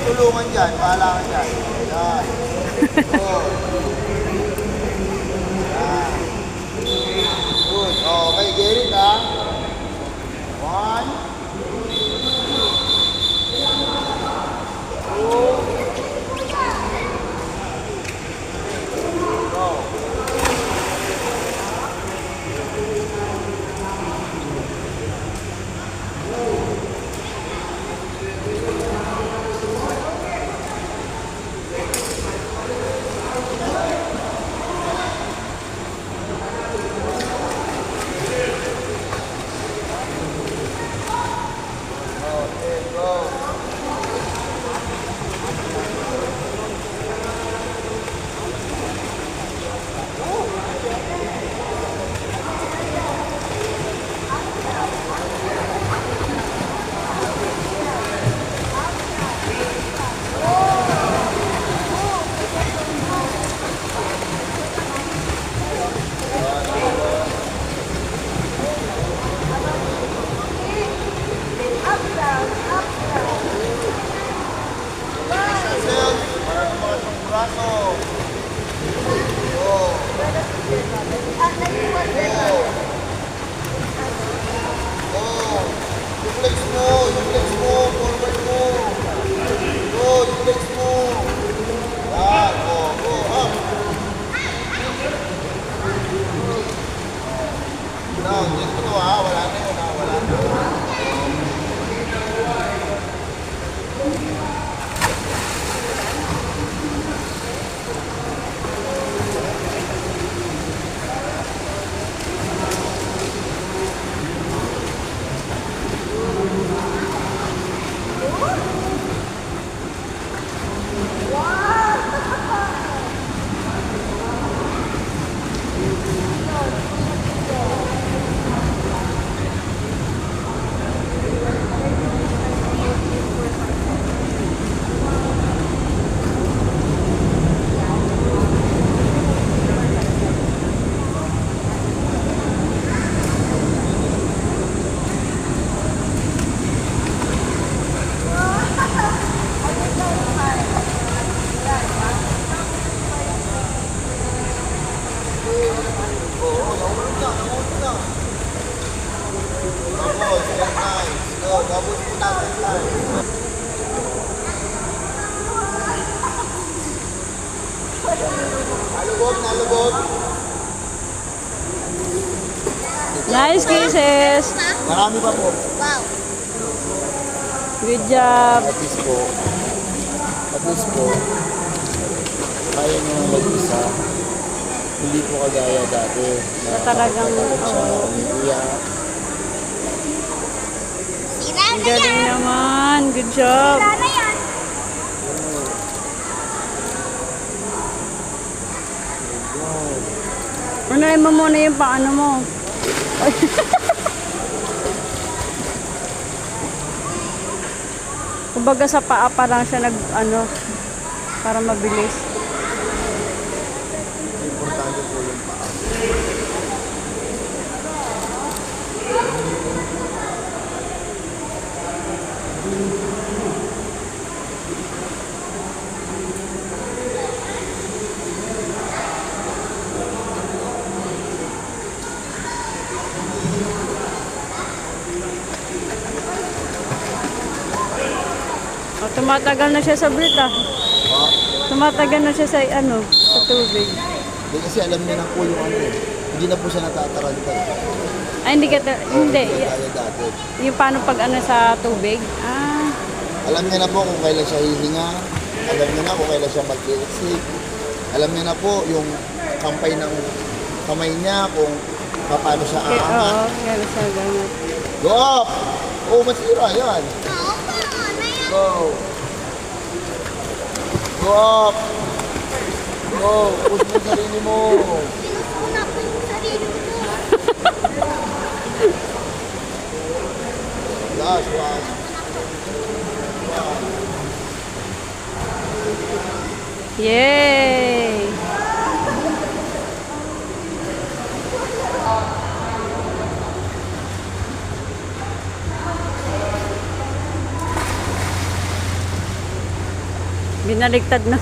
tulungan dyan. Bahala ka dyan. Yan. Good. Yan. Good. Okay, get it ha. 1, 2, go. Nice kisses. Marami pa po. Wow. Good job. At least po, kaya nyo nang mag-isa. Hindi po kagaya dati. Na talagang, umiiyak. Sila Ang na galing yan. naman. Good job. Sila na yan. Unahin mo muna yung paano mo. Kumbaga sa paa pa lang siya para mabilis. Importante po yung paa. O, tumatagal na siya sa Brita. Tumatagal na siya sa sa tubig. Hindi kasi alam niya na po yung hindi na po siya natataranta. Ay, hindi ka, hindi. Kaya dati. Yung paano pag sa tubig? Ah, Alam niya na po kung kailan siya hihinga. Alam niya na kung kailan siya mag-exit. Alam niya na po yung kampay ng kamay niya kung paano siya okay, aangat. oo, gano'n siya, gano'n. Go up! Oo, masira yan. Oo, paano na yan? Go! Go up! Go! Push mo sarili mo. Pinusuna ko yung sarili ko. Last one. Yay! Binaligtad na.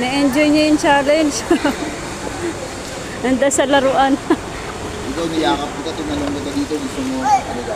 Na-enjoy niya yung challenge. Nanda sa laruan. Ikaw niyakap kita, tinanong kita dito, gusto mo, ano ba?